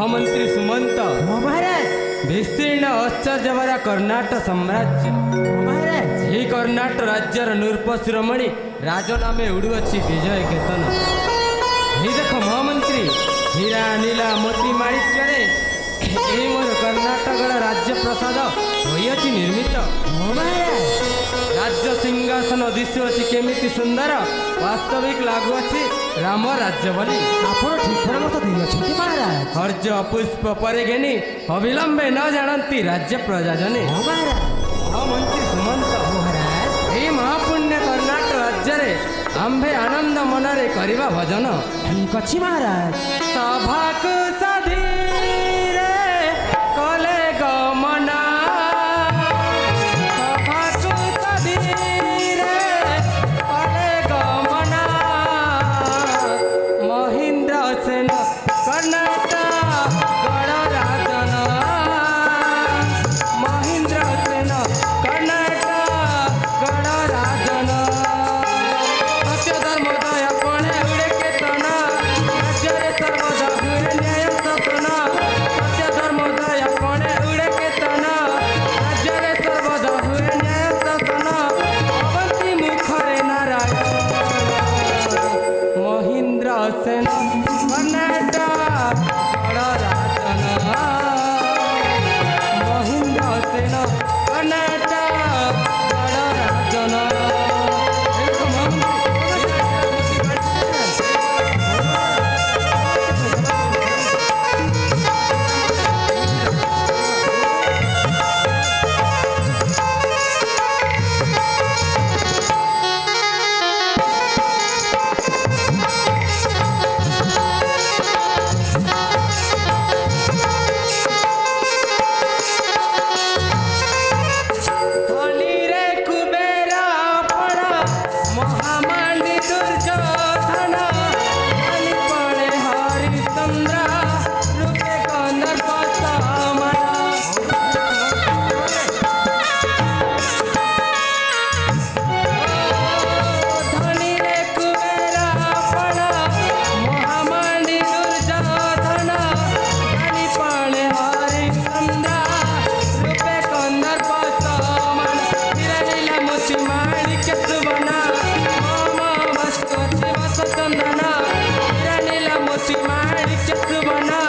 महामंत्री सुमंत महाराज विस्तीर्ण आश्चर्य भरा कर्णाटक साम्राज्य महाराज यही कर्णाटक राज्यर नूर्प शिरोमणि राज नामे उड़ुअछि विजय केतन। ही देख महामंत्री हीरा नीला मोती माणिक्य मोर कर्णाटक राज्य प्रसाद होइछि निर्मित। महाराज राज्य सिंहासन दिशुअछि केमिति सुंदर वास्तविक लागुअछि राम राज्य बोली। आपण ठीक मत देइछथि महाराज। हर्ज पुष्प परे घेनी अविलंबे न जानती राज्य प्रजा जने। महाराज महामंत्री सुमंत महाराज यही महापुण्य कर्णाटक राज्य रे आंभे आनंद मनरे करिबा भजन। ठीक अछि महाराज। सभाकु सधीरे कले गमना सभाकु सधीरे कले गमना महेंद्र सेन कर्णाटक गण राजन महेंद्र सेन कर्णाटक गण राजन सत्य धर्म दया पणे उड़े केतन राज्य सर्वदा हुए न्याय शासन सत्य धर्म दया पणे उड़े केतन राज्य सर्वदा हुए न्याय शासन अवंती मुखरे नारायण महेंद्र सेन कर्णाटक गण राजन महेंद्र सेन कर्णाटक गण राजन। धनीरे कुबेरा पड़ा महामानी दुर्योधन धनी पड़े हरिश्चंद्र रूपे कंदर धनीरे कुबेरा पड़ा महामानी दुर्योधन धनी पड़े हरिश्चंद्र रूपे कंदर माणिक्य सुवना मामा वस्तुति वसचंदना नीला मोती माणिक्य सुवना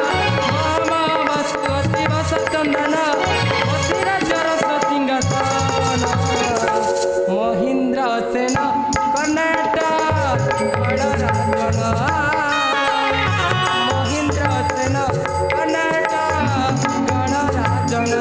मामा वस्तुति वसचंदना मोतीरा जरस सिंहासन महेंद्र सेन कर्णाटक गण राजन महेंद्र सेन कर्णाटक गण राजन।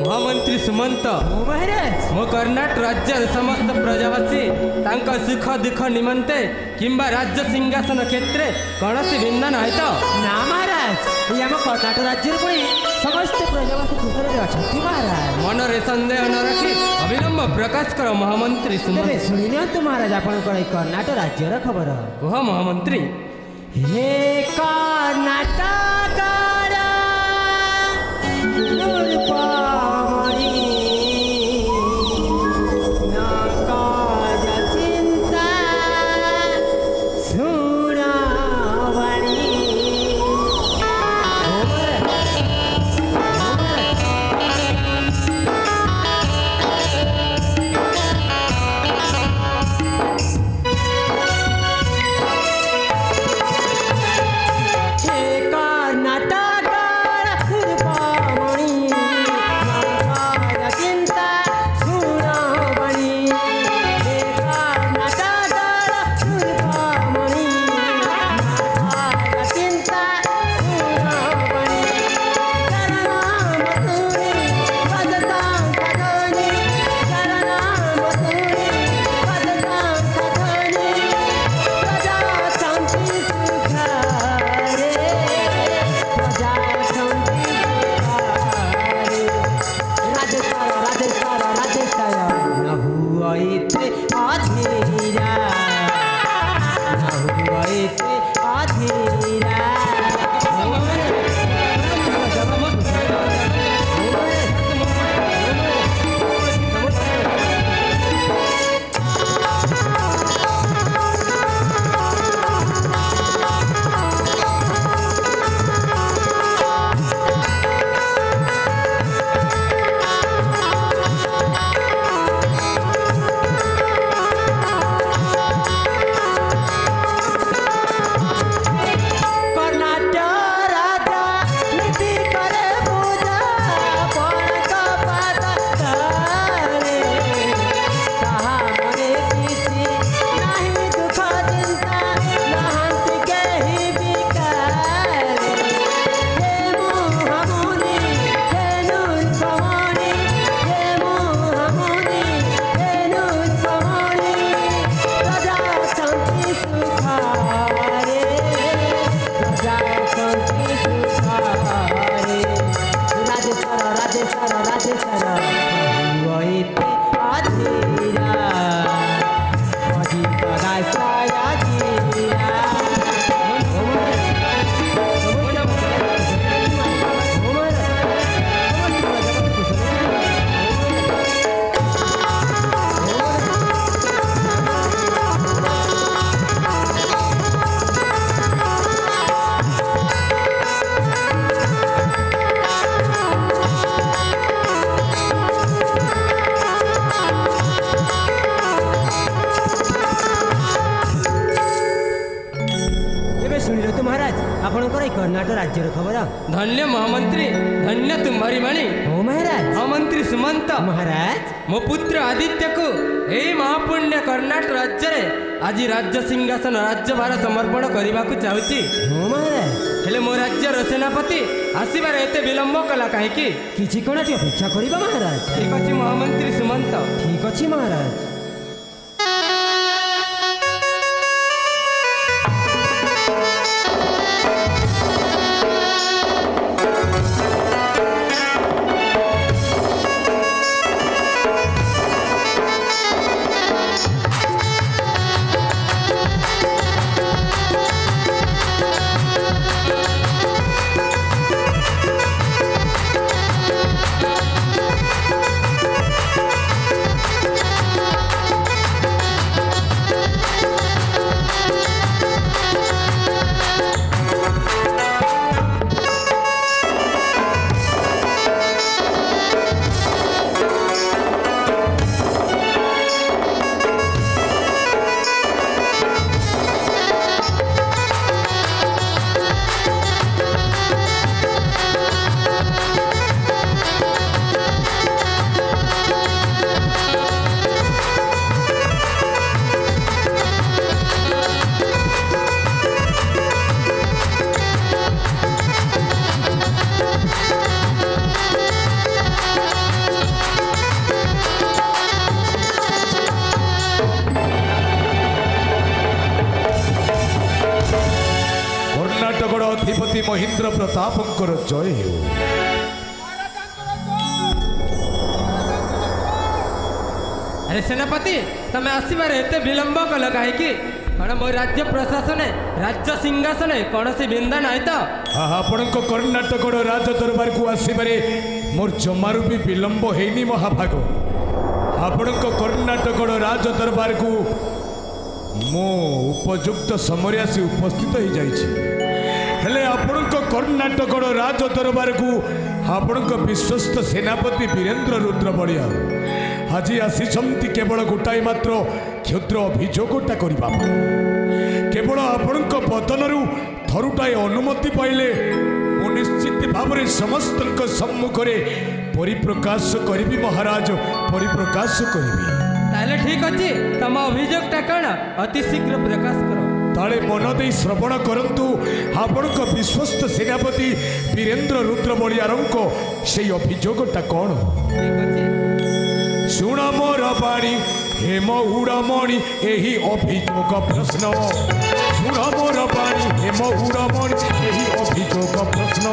महामंत्री सुमंत महाराज मो कर्णाटक राज्य समस्त प्रजावासी तांका सुख दुख निमंते किंबा राज्य सिंहासन क्षेत्र कौन भिन्न नाई तो ना महाराज ये आम कर्णाटक राज्य पुणी समस्त प्रजावासी खुशरे अच्छा महाराज। मनरे संदेह न रखी अविलंब प्रकाश कर महामंत्री सुमंत। तेरे शुणी नियंतु महाराज आपण कर्णाटक राज्यर खबर कह महामंत्री। हे कर्णाटक कर्णाटक ଆପଣଙ୍କର ଏଇ କର୍ଣ୍ଣାଟକ ରାଜ୍ୟର ଖବର। ଧନ୍ୟ ମହାମନ୍ତ୍ରୀ, ଧନ୍ୟ ତୁମାରି ବାଣୀ। ଓ ମହାରାଜ। ମହାମନ୍ତ୍ରୀ ସୁମନ୍ତ, ମହାରାଜ ମୋ ପୁତ୍ର ଆଦିତ୍ୟକୁ ଏହି ମହାପୁଣ୍ୟ କର୍ଣ୍ଣାଟକ ରାଜ୍ୟରେ ଆଜି ରାଜ୍ୟ ସିଂହାସନ ରାଜ୍ୟଭାର ସମର୍ପଣ କରିବାକୁ ଚାହୁଁଛି। ଓ ମହାରାଜ। ହେଲେ ମୋ ରାଜ୍ୟର ସେନାପତି ଆସିବାରେ ଏତେ ବିଳମ୍ବ କଲା କାହିଁକି? କିଛି କ'ଣ ଟିକେ ଅପେକ୍ଷା କରିବା ମହାରାଜ। ଠିକ ଅଛି ମହାମନ୍ତ୍ରୀ ସୁମନ୍ତ। ଠିକ ଅଛି ମହାରାଜ। ଅଧିପତି ମହେନ୍ଦ୍ର ପ୍ରତାପଙ୍କର ଜୟ ହେଉ। ଆରେ ସେନାପତି, ତମେ ଆସିବାରେ ଏତେ ବିଳମ୍ବ କଲ କାହିଁକି? କ'ଣ ମୋ ରାଜ୍ୟ ପ୍ରଶାସନେ ରାଜ୍ୟ ସିଂହାସନେ କୌଣସି ବିନ୍ଧା ନାହିଁ ତ? ଆପଣଙ୍କ କର୍ଣ୍ଣାଟକର ରାଜ ଦରବାରକୁ ଆସିବାରେ ମୋର ଜମାରୁ ବି ବିଳମ୍ବ ହେଇନି ମହାଭାଗ। ଆପଣଙ୍କ କର୍ଣ୍ଣାଟକର ରାଜ ଦରବାରକୁ ମୁଁ ଉପଯୁକ୍ତ ସମୟରେ ଆସି ଉପସ୍ଥିତ ହେଇଯାଇଛି। ହେଲେ ଆପଣଙ୍କ କର୍ଣ୍ଣାଟକର ରାଜ ଦରବାରକୁ ଆପଣଙ୍କ ବିଶ୍ୱସ୍ତ ସେନାପତି ବୀରେନ୍ଦ୍ର ରୁଦ୍ର ବଳିଆ ଆଜି ଆସିଛନ୍ତି କେବଳ ଗୋଟାଏ ମାତ୍ର କ୍ଷୁଦ୍ର ଅଭିଯୋଗଟା କରିବା। କେବଳ ଆପଣଙ୍କ ବଦନରୁ ଥରୁଟାଏ ଅନୁମତି ପାଇଲେ ମୁଁ ନିଶ୍ଚିତ ଭାବରେ ସମସ୍ତଙ୍କ ସମ୍ମୁଖରେ ପରିପ୍ରକାଶ କରିବି ମହାରାଜ, ପରିପ୍ରକାଶ କରିବି। ତାହେଲେ ଠିକ ଅଛି, ତମ ଅଭିଯୋଗଟା କ'ଣ ଅତି ଶୀଘ୍ର ପ୍ରକାଶ କର। ତାଳେ ମନ ଦେଇ ଶ୍ରବଣ କରନ୍ତୁ ଆପଣଙ୍କ ବିଶ୍ୱସ୍ତ ସେନାପତି ବୀରେନ୍ଦ୍ର ରୁଦ୍ର ବଳିଆରଙ୍କ ସେଇ ଅଭିଯୋଗଟା କ'ଣ। ଠିକ ଅଛି, ଶୁଣ ମୋର ବାଣୀ ହେମ ଉଡ଼ମଣି ଏହି ଅଭିଯୋଗ ପ୍ରଶ୍ନ। ଶୁଣ ମୋର ବାଣୀ ହେମ ଉଡ଼ମଣି ଏହି ଅଭିଯୋଗ ପ୍ରଶ୍ନ।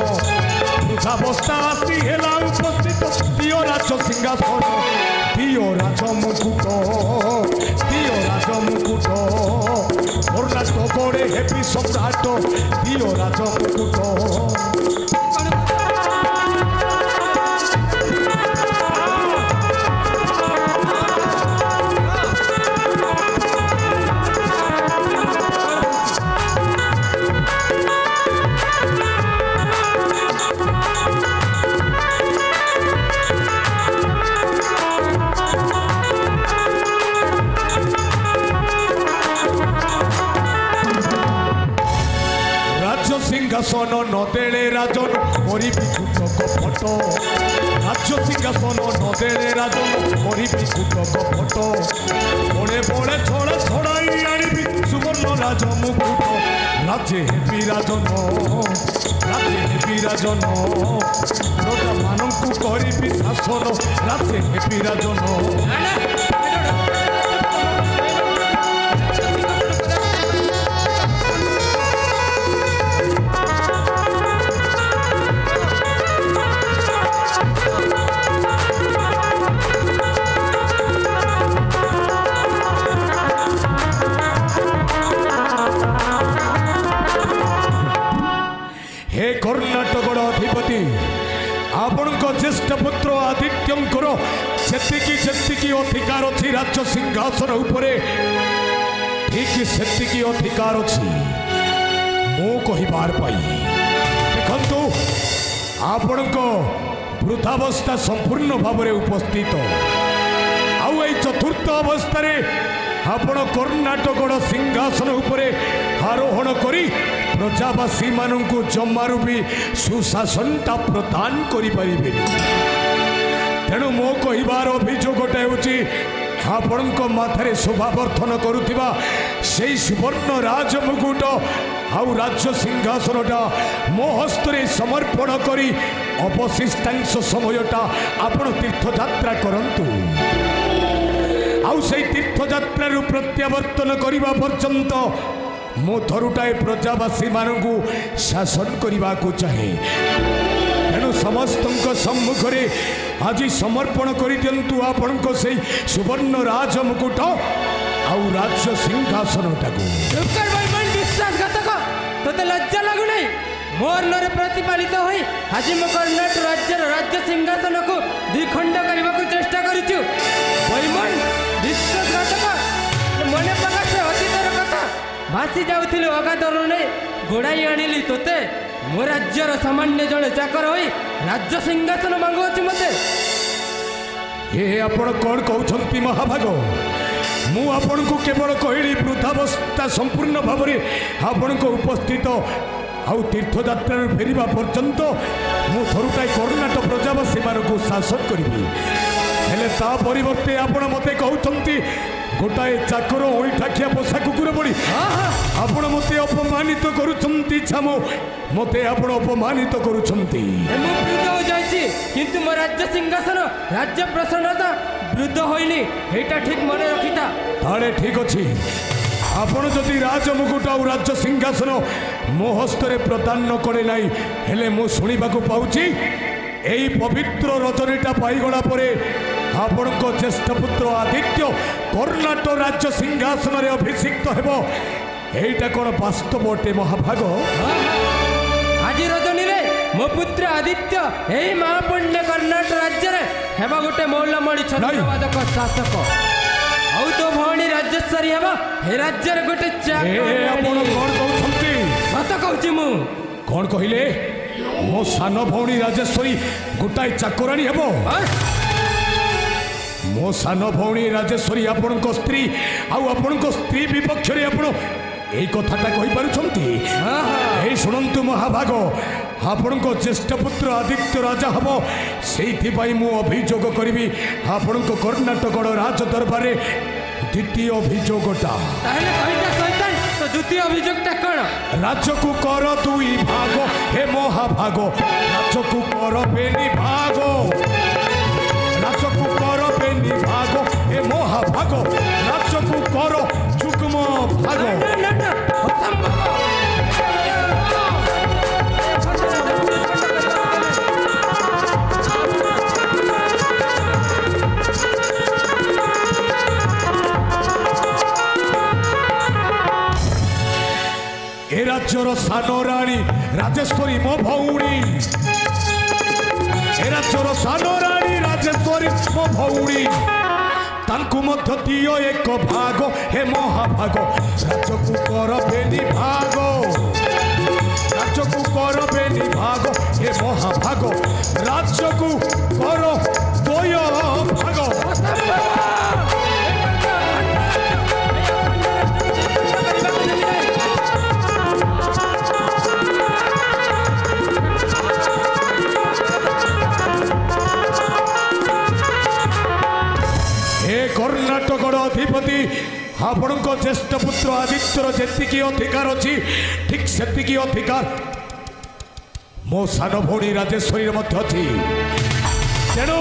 ବୃଦ୍ଧାବସ୍ଥା ଆସି ହେଲା ଉପସ୍ଥିତ ଦିଅ ରାଜ ସିଂହାସନ, ଦିଅ ରାଜ ମୁକୁଟ, ଦିଅ ରାଜ ମୁକୁଟ। କର୍ଣ୍ଣାଟକରେ ହେବି ସମ୍ରାଟ, ଦିଅ ରାଜ ମୁକୁଟ। সিংহাসন নদেলে রাজন করিবি কুটক ফট। রাজ্য সিংহাসন নদেলে রাজন করিবি কুটক ফট। বড়ে বড়ে ছড়া ছড়াই আনিবি সুবর্ণ রাজ মুকুট। রাজ্যে হেবি রাজন, রাজ্যে হেবি রাজন। প্রজা মানঙ্কু করিবি শাসন, রাজ্যে হেবি রাজন। ज्येष्ठ पुत्र आदित्यंकर जेतिकी अधिकार अच्छी राज्य सिंहासन उपरे ठीक सेतिकी अधिकार अच्छी मो कहिबार पाई देखंतु आपण वृद्धावस्था संपूर्ण भाव में उपस्थित आउ ए चतुर्थ अवस्था आपण कर्णाटक सिंहासन उपरे आरोहण करी प्रजावासी मानू जमारू भी सुशासनटा प्रदान करें तेणु मो कहबार अभियोगटा आपण माथारे शोभावर्धन करुवा से सुवर्ण राजमुकुट आउ राज्य सिंहासनटा मो हस्तरे समर्पण करी अवशिष्टांश समयटा आपण तीर्थयात्रा करंतु आउ से तीर्थयात्रा प्रत्यावर्तन करने पर्यंत मो थरुटाए प्रजावासी मानू शासन करने को चाहे तेणु समस्त सम्मुखें आज समर्पण कर दिंतु आपण से सुवर्ण राजमुकुट आउ राज्य सिंहासन विश्वासघातक तोते लज्जा लगुना मोर नरे प्रतिपालित होई आज मो कर्णाटक राज्यर राज्य सिंहासन को द्विखंड करने को चेष्टा करिछु बैमन विश्वासघातक मने प्रकाश अतीतर कथा भासी जाउथिले अगाधर ने गोड़ाई आनिली तोते मो राज्यर सामान्य जड़े चाकर होई राज्य सिंहासन मांगुछि मते ये आपण कौन कहउछंती महाभाग मु आपण को केवल कहली वृद्धावस्था संपूर्ण भाव में आपण को उपस्थित आउ तीर्थयात्रा फेरिबा पर्यंत मु थरुटाई कर्णाटक प्रजावासी मानू शासन करी हेले ता परिवर्ते आपण मते कहउछंती गोटाए चाकर ओइठाखिया पोषा कुकुर पड़ी आपण मते अपमानित करुछंती छामो मते आपण अपमानित करुछंती मु वृद्ध हो जाइछि किंतु मो राज्य सिंहासन राज्य प्रसन्नता वृद्ध होइनी एटा ठीक मने रखिता ताले ठीक अछि आपण जदि राजमुकुट आउ राज्य सिंहासन मो हस्तरे प्रदान न करे नाही हेले मु सुनिबाकू पाउछि एई पवित्र रजनीटा पाइगला परे आपण को ज्येष्ठ पुत्र आदित्य कर्णाटक राज्य सिंहासन रे अभिषिक्त हेबो एटा कोन वास्तव अटे महाभाग आज रजनी रे मो पुत्र आदित्य एई महापुण्य कर्णाटक राज्य रे हेबा गोटे मौलमणि छत्रवादक शासक आउ तो भौणी राज्यश्वरी हेबा हे राज्य रे गोटे आपण कोन कहउछंती सत कहउछि मु कोन कहिले मो सान भौणी राजेश्वरी गोटाए चाकराणी हेबो मो सान भौणी राजेश्वरी आपण स्त्री आउ आपण स्त्री विपक्ष रे आपण एई कथाटा कहि पारुछंती शुणु महाभाग आपण ज्येष्ठ पुत्र आदित्य राजा हम से मु अभियोग करी आपण कर्णाटक राज दरबार द्वितीय अभियोगटा द्वितीय अभियोगटा कौन राज्य को कर दुई भाग हे महाभाग राज्य को कर बेनी भाग राज्य को कर बेनी भाग हे महाभाग राज्य को कर जुग्म भाग ए राज्यर सान राणी राजेश्वरी मो भौणी ए राज्यर सान राणी राजेश्वरी मो भौणी तांकु मध्य दियो एक भाग हे महाभाग राज्य को कर बेनी भाग राज्य को कर बेनी भाग हे महाभाग राज्य को कर दोय भाग कर्णाटक अधिपति आपण ज्येष्ठ पुत्र आदित्यर जी अधिकार अच्छी ठीक से अधिकार मो सान भौणी राजेश्वरी अच्छी तेणु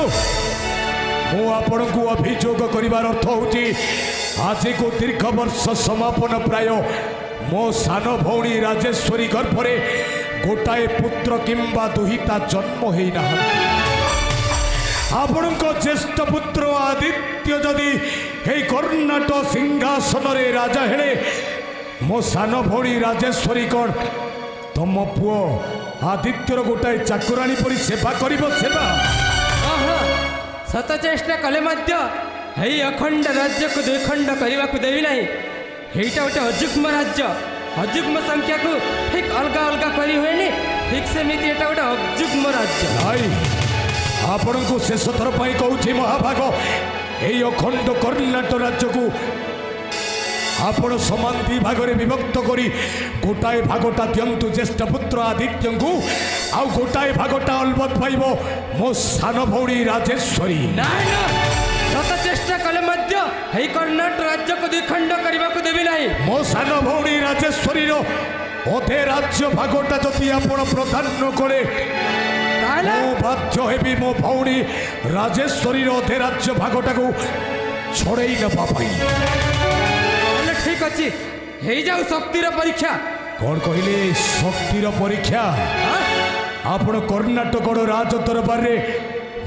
मुझे को अभियोग कर अर्थ हूँ आज को दीर्घ वर्ष समापन प्राय मो सान भौणी राजेश्वरी गर्भरे गोटाए पुत्र किंबा दुहिता जन्म होना आपण ज्येष्ठ पुत्र आदित्य जदि हे कर्णाटक सिंहासन रे राजा हेले मो सान भौणी राजेश्वरी कौन तुम पुओ ଆଦିତ୍ୟର ଗୋଟାଏ ଚାକରାଣୀ ପରି ସେବା କରିବ ସେବା। ଓହୋ ଶତ ଚେଷ୍ଟା କଲେ ମଧ୍ୟ ଏଇ ଅଖଣ୍ଡ ରାଜ୍ୟକୁ ଦୁଇଖଣ୍ଡ କରିବାକୁ ଦେବି ନାହିଁ। ଏଇଟା ଗୋଟେ ଅଯୁଗ୍ମ ରାଜ୍ୟ। ଅଯୁଗ୍ମ ସଂଖ୍ୟାକୁ ଠିକ୍ ଅଲଗା ଅଲଗା କରି ହୁଏନି, ଠିକ୍ ସେମିତି ଏଇଟା ଗୋଟେ ଅଯୁଗ୍ମ ରାଜ୍ୟ। ଭାଇ ଆପଣଙ୍କୁ ଶେଷ ଥର ପାଇଁ କହୁଛି ମହାଭାଗ, এই অখণ্ড কর্ণাটক রাজ্যকু ଆପଣ ସମାନ ଦୁଇ ଭାଗରେ ବିଭକ୍ତ କରି ଗୋଟାଏ ଭାଗଟା ଦିଅନ୍ତୁ ଜ୍ୟେଷ୍ଠ ପୁତ୍ର ଆଦିତ୍ୟଙ୍କୁ, ଆଉ ଗୋଟାଏ ଭାଗଟା ଅଲବତ ପାଇବ ମୋ ସାନ ଭଉଣୀ ରାଜେଶ୍ୱରୀ। ନାଇଁ ନା, ଶତ ଚେଷ୍ଟା କଲେ ମଧ୍ୟ ଏହି କର୍ଣ୍ଣାଟକ ରାଜ୍ୟକୁ ଦ୍ୱିଖଣ୍ଡ କରିବାକୁ ଦେବି ନାହିଁ। ମୋ ସାନ ଭଉଣୀ ରାଜେଶ୍ୱରୀର ଅଧେ ରାଜ୍ୟ ଭାଗଟା ଯଦି ଆପଣ ପ୍ରଦାନ ନ କଲେ ମୁଁ ବାଧ୍ୟ ହେବି ମୋ ଭଉଣୀ ରାଜେଶ୍ୱରୀର ଅଧେ ରାଜ୍ୟ ଭାଗଟାକୁ ଛଡ଼େଇ ନେବା ପାଇଁ। ଠିକ୍ ଅଛି, ହେଇଯାଉ ଶକ୍ତିର ପରୀକ୍ଷା। କ'ଣ କହିଲେ? ଶକ୍ତିର ପରୀକ୍ଷା? ଆପଣ କର୍ଣ୍ଣାଟକର ରାଜ ଦରବାରରେ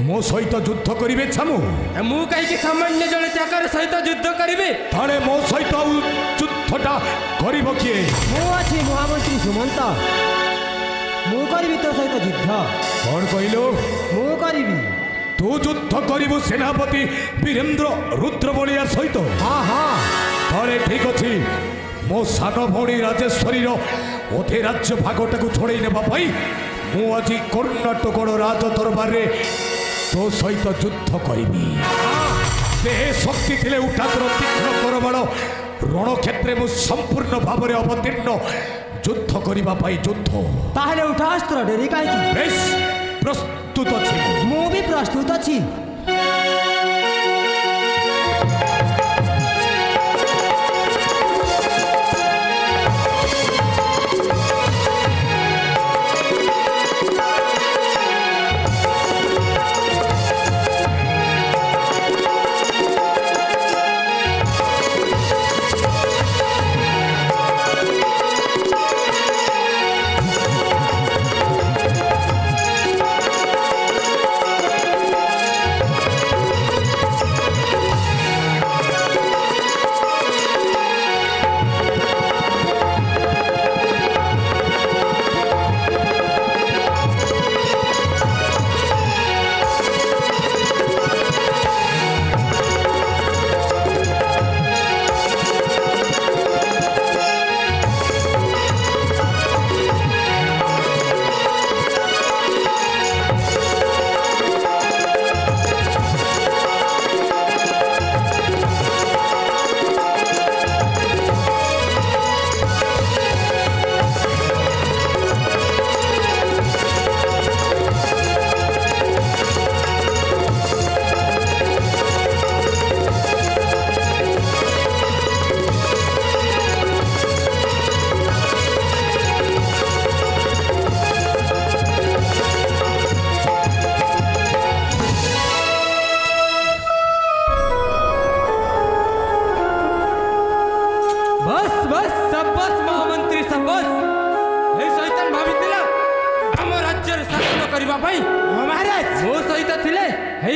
ମୋ ସହିତ ଯୁଦ୍ଧ କରିବେ ଛାମୁ? ମୁଁ କାହିଁକି ସାମାନ୍ୟ ଜଣେ ଚାକର ସହିତ ଯୁଦ୍ଧ କରିବି? ତାହେଲେ ମୋ ସହିତ ଆଉ ଯୁଦ୍ଧଟା କରିବ କିଏ? ମୁଁ ଅଛି ମହାମନ୍ତ୍ରୀ ସୁମନ୍ତ, ମୁଁ କରିବି ତୋ ସହିତ ଯୁଦ୍ଧ। କ'ଣ କହିଲୁ? ମୁଁ କରିବି। ତୁ ଯୁଦ୍ଧ କରିବୁ ସେନାପତି ବୀରେନ୍ଦ୍ର ରୁଦ୍ରବଳିଆ ସହିତ? ହଁ ହଁ। ତାହେଲେ ଠିକ୍ ଅଛି, ମୋ ସାନ ଭଉଣୀ ରାଜେଶ୍ୱରୀର ଅଧେ ରାଜ୍ୟ ଭାଗଟାକୁ ଛଡ଼େଇ ନେବା ପାଇଁ ମୁଁ ଆଜି କର୍ଣ୍ଣାଟକର ରାଜ ଦରବାରରେ ତୋ ସହିତ ଯୁଦ୍ଧ କରିବି। ଦେହେ ଶକ୍ତି ଥିଲେ ଉଠାତର ତୀକ୍ଷ୍ଣ ପରମାଣ ରଣକ୍ଷେତ୍ରରେ ମୁଁ ସମ୍ପୂର୍ଣ୍ଣ ଭାବରେ ଅବତୀର୍ଣ୍ଣ ଯୁଦ୍ଧ କରିବା ପାଇଁ ଯୁଦ୍ଧ। ତାହେଲେ ଉଠା ଅସ୍ତ୍ର, ଡେରି କାହିଁକି? ବେଶ ପ୍ରସ୍ତୁତ ଅଛି। ମୁଁ ବି ପ୍ରସ୍ତୁତ ଅଛି।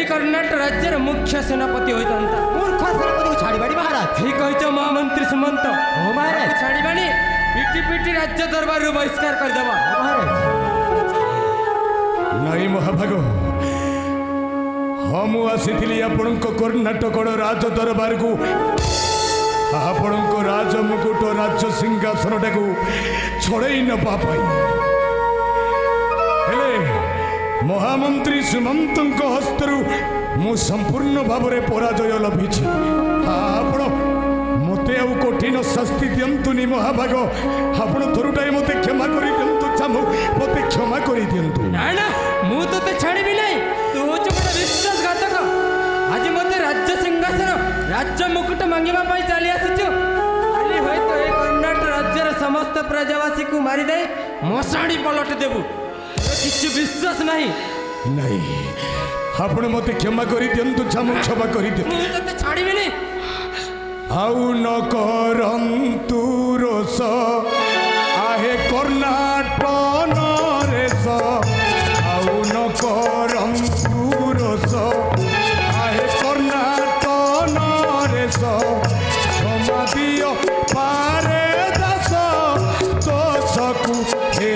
କର୍ଣ୍ଣାଟକ ରାଜ୍ୟର ମୁଖ୍ୟ ସେନାପତି ହୋଇଥାନ୍ତା। ମୂର୍ଖ ସେନାପତିକୁ ଛାଡ଼ିବାଣି ମହାରାଜ। ଠିକ୍ କହିଛ ମହାମନ୍ତ୍ରୀ ସୁମନ୍ତ। ହଁ ମହାରାଜ। ଛାଡ଼ିବାଣି, ପିଟି ପିଟି ରାଜ୍ୟ ଦରବାରରୁ ବହିଷ୍କାର କରିଦେବା। ମହାରାଜ ନାଇଁ ମହାଭାଗ, ହଁ ମୁଁ ଆସିଥିଲି ଆପଣଙ୍କ କର୍ଣ୍ଣାଟକର ରାଜ ଦରବାରକୁ ଆପଣଙ୍କ ରାଜମୁକୁଟ ରାଜ୍ୟ ସିଂହାସନଟାକୁ ଛଡ଼େଇ ନେବା ପାଇଁ। ହେଲେ ମହାମନ୍ତ୍ରୀ ସୁମନ୍ତଙ୍କ ହସ୍ତରୁ ମୁଁ ସମ୍ପୂର୍ଣ୍ଣ ଭାବରେ ପରାଜୟ ଲଭିଛି। ଆପଣ ମୋତେ ଆଉ କଠିନ ଶାସ୍ତି ଦିଅନ୍ତୁନି ମହାଭାଗ, ଆପଣ ଥରୁଟାଏ ମୋତେ କ୍ଷମା କରିଦିଅନ୍ତୁ ଚାମୁ, ମୋତେ କ୍ଷମା କରିଦିଅନ୍ତୁ। ନା ନା, ମୁଁ ତୋତେ ଛାଡ଼ିବି ନାହିଁ। ତୁ ହଉଛୁ ଗୋଟେ ବିଶ୍ୱାସଘାତକ। ଆଜି ମୋତେ ରାଜ୍ୟ ସିଂହାସନ ରାଜ୍ୟ ମୁକୁଟ ମାଗିବା ପାଇଁ ଚାଲି ଆସିଛୁ। କାଲି ହୁଏତ ଏ କର୍ଣ୍ଣାଟକ ରାଜ୍ୟର ସମସ୍ତ ପ୍ରଜାବାସୀକୁ ମାରିଦେଇ ମଶାଣି ପଲଟି ଦେବୁ। କିଛି ବିଶ୍ୱାସ ନାହିଁ। ନାଇଁ, ଆପଣ ମୋତେ କ୍ଷମା କରିଦିଅନ୍ତୁ ଚାମୁ, କ୍ଷମା କରିଦିଅନ୍ତୁ। ମୁଁ ତୋତେ ଛାଡ଼ିବିନି। ଆଉ ନ କରନ୍ତୁ ରୋଷ ଆହେ କର୍ଣ୍ଣାଟକ ନରେଶ, ଆଉ ନ କରନ୍ତୁ ରୋଷ ଆହେ କର୍ଣ୍ଣାଟକ ନରେଶ, କ୍ଷମା ଦିଅ ପାରେ ଦାସ ଦୋଷକୁ ହେ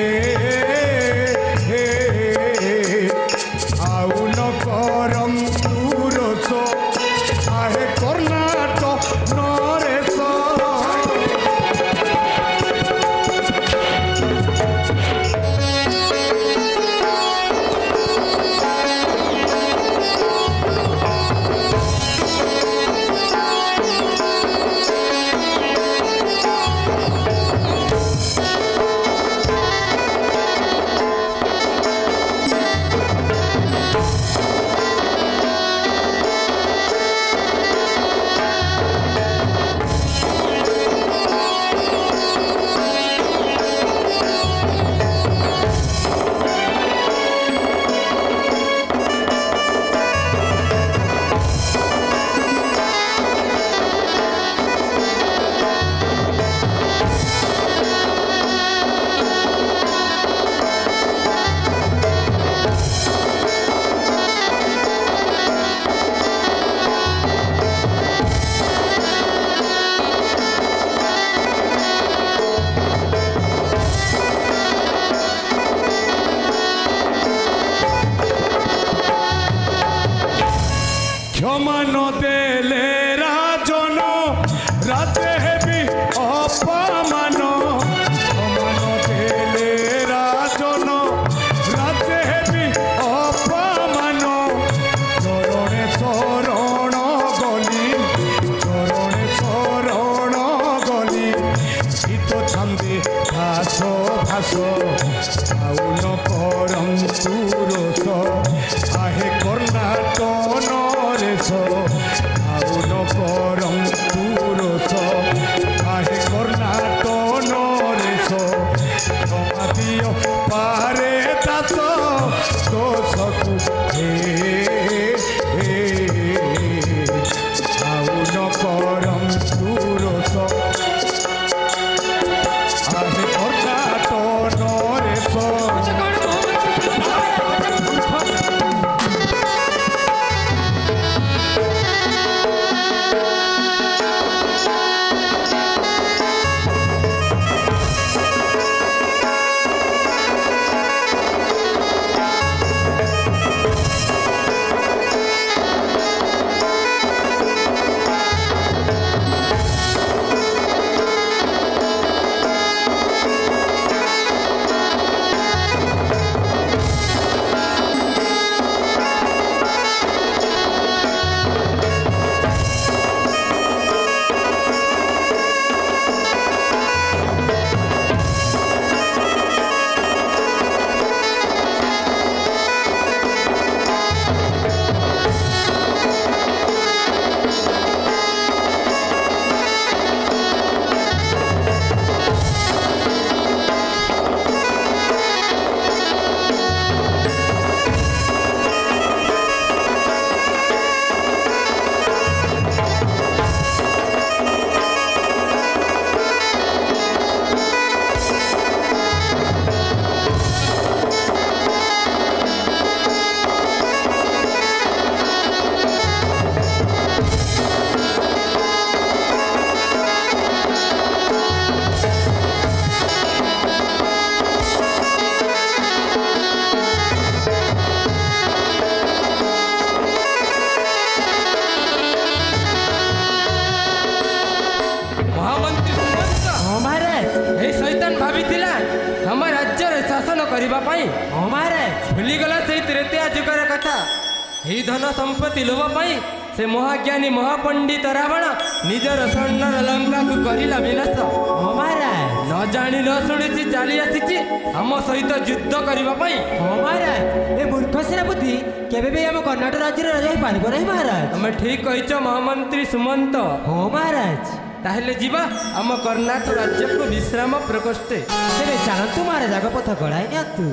ଛନ୍ଦେ ଭାସ ଭାସ ଆଉ ନ କରନ୍ତୁ ରୋଷ ଆହେ କର୍ଣ୍ଣାଟନ ରେଶ ଆଉ ନ କରନ୍ତୁ ରୋଷ ଆହେ କର୍ଣ୍ଣାଟନ ରେଶ କ୍ଷମା ଦିଅ ପାରେ ଦାସ ଦୋଷକୁ ହେ ଆଉ ନ କରନ୍ତୁ ରୋଷ ଆହେ କର୍ଣ୍ଣାଟନ ରେଶ ମହାମନ୍ତ୍ରୀ ସୁମନ୍ତ ହଁ ମହାରାଜ ଏହି ଶୈତାନ ଭାବିଥିଲା ଆମ ରାଜ୍ୟରେ ଶାସନ କରିବା ପାଇଁ। ହଁ ମହାରାଜ ଭୁଲିଗଲା ସେଇ ତ୍ରେତୟା ଯୁଗର କଥା। ଏହି ଧନ ସମ୍ପତ୍ତି ଲୋଭ ପାଇଁ ସେ ମହାଜ୍ଞାନୀ ମହାପଣ୍ଡିତ ରାବଣ ନିଜର ସ୍ୱର୍ଣ୍ଣର ଲଙ୍କାକୁ କରିଲା ବିନାଶ। ହଁ ମହାରାଜ ନ ଜାଣି ନ ଶୁଣିଛି ଚାଲି ଆସିଛି ଆମ ସହିତ ଯୁଦ୍ଧ କରିବା ପାଇଁ। ହଁ ମହାରାଜ ଏ ମୂର୍ଖ ସେନାପତି କେବେ ବି ଆମ କର୍ଣ୍ଣାଟକ ରାଜ୍ୟର ରାଜା ହେଇପାରିବ ନାହିଁ ମହାରାଜ। ତମେ ଠିକ କହିଛ ମହାମନ୍ତ୍ରୀ ସୁମନ୍ତ। ହଁ ମହାରାଜ ତାହେଲେ ଯିବା ଆମ କର୍ଣ୍ଣାଟକ ରାଜ୍ୟକୁ ବିଶ୍ରାମ ପ୍ରକୋଷ୍ଠେ। ତେବେ ଚାଲନ୍ତୁ ମହାରାଜ ଆଗ ପଥ ଗଳାଇ ନିଅନ୍ତୁ।